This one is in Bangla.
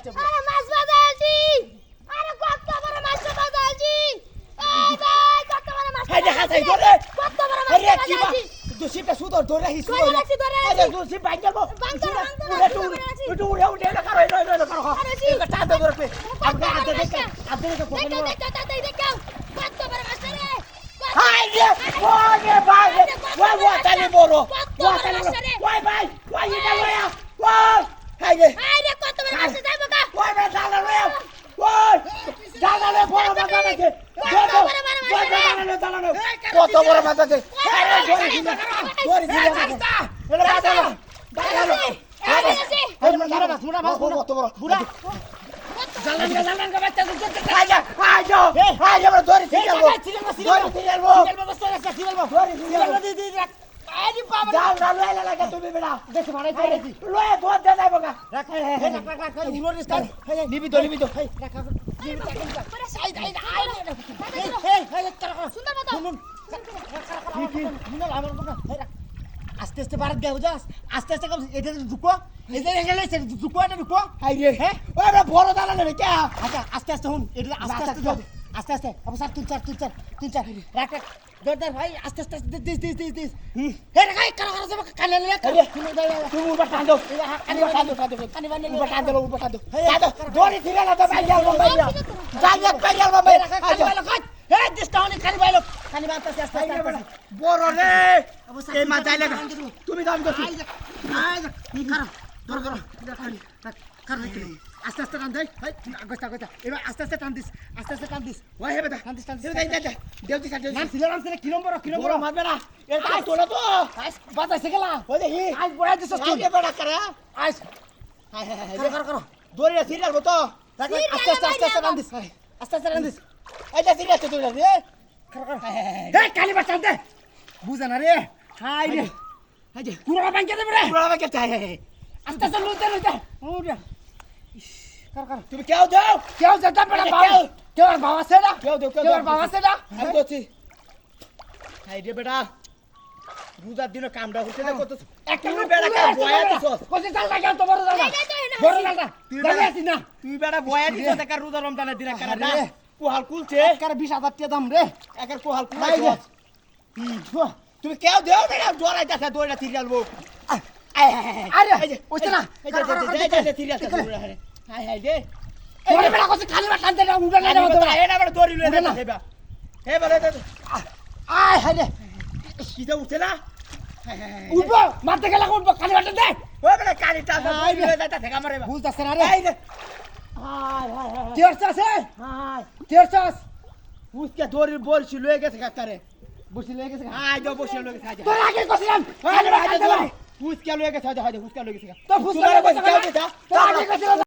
আসছে আরে মাছ বাজা আছি আরে কত বড় মাছ বাজা আছি এই ভাই কত বড় মাছ এই দেখা যাই ধরে কত বড় মাছ আরে কি বাজা বা আছি দুশিটা সুদর ধরে হিসু ধরে রাখছি, ধরে রাখছি। আরে দুশি বাইক যাবো উঠে উঠে না করো এটা করো এটা টান ধরে পে আপনি আদে দেখে ফটো দেখো দেখো তাড়াতাড়ি দেখো কত বড় মাছ রে হাই রে ওরে ভাই ওয়া তালি বড় ওয়া তালি ওই ভাই ওই এটা লয়া ওই হাই রে আরে কত বড় মাছ যাইবো কা ওই ভাই দাদা লয়া ওই দাদা লয়া বড় মাছ আছে কত বড় মাছ আছে ধরে দিলে এটা দাদা মুড়া মাছ কত বড় বুড়া জালান কা বাচ্চা আজা আজা আজা বড় ধরে দিলে ধরে দিলে আরে বাবা জাল জাল লাগা লাগা তুমি বেড়া দেখো মারাই পড়েছি লয়ে ধর দে যাইবো গা রাখ উড়ো স্টার নিবি তো রাখ সুন্দর মতো আস্তে আস্তে বাড়াত দেও যাস আস্তে আস্তে এটা ঢুকো এটা গেলে ঢুকো এটা ঢুকো হাই রে হ্যাঁ ওরে বড় দাঁড়া নেবে কে আচ্ছা আস্তে আস্তে হুন এটা আস্তে আস্তে যাও আস্তে আস্তে আবার স্যার তিন চার রাখ রাখ দর ভাই আস্তে আস্তে দিস হে রে গাই কারা কারা যাবে কানে লে তুমি উড়বা টান দাও কানি বান উড়বা টান দাও দড়ি থিরা না তো ভাই যাও ভাই যাও ভাই হে দিসটা অনেক কানি বানতাছে আস্তে আস্তে বড় রে এই মা যাই লাগা তুমি দাম দছি কি করো ধর ধর কার রে আস্তে আস্তে টান দেই আগস্তা এবার আস্তে আস্তে টান দিস ওই হেবে টান দিস দে দেউতি কাট না সিলাম সিলে কি নম্বর মারবে না এর কাজ তোলা তো বাতাসে গেলা ওই দেখি আজ বড়া দিছস তুই আই বড়া করে আজ করো দড়ি সিরিয়াল তো আস্তে টান দিস এই যে সিরিয়াল তুই রে হে কালি বাটান দে বুঝা না রে হাই রে হাই যে কুড়া বাঙ্কে দে রে কুড়া বাঙ্কে চাই আস্তে আস্তে লুতে ওরে কর তুমি কেউ দাও যেটা বড় বাবা কেউ আর বাবা সেটা কেউ আর বাবা সেটা আমি দছি হাই রে বেটা রোজার দিনে কামটা হচ্ছে না কত একটা বেটা কাম বয়া দিছস কত চাল লাগা তো বড় লাগা তুই না তুই বেটা বয়া দিছস একা রোজা রমজানের দিনে কারা না কোহাল কুলছে একার 20000 টাকা দাম রে একার কোহাল কুলাইছে তুমি কেউ দেও না দৌড়াইতাছে দৌড়া তিরিয়াল বউ আরে ওইটা না এই যে তিরিয়াল হাই হাই দে ওরে বেটা কত খালি বাট টানতে না উড়া না এটা বড় দড়ি লয়ে না হেবা হে বলে দে আয় হাই রে কিটা উঠে না উঠবো মারতে গেলে উঠবো খালি বাট দে ওই বেটা কালি টাকা লয়ে যাইতা থেকে মারে বুঝতাছ না রে হাই রে হাই টিয়ারছাস হাই টিয়ারছাস উসকে দড়ি বলছি লয়ে গেছে কাকারে বসে লয়ে গেছে হাই দাও বসে লয়ে গেছে তোর আগে কইছিলাম হাই রে উসকে লয়ে গেছে হাই উসকে লয়ে গেছে তো ফুসকে লয়ে গেছে তো আগে কইছিলাম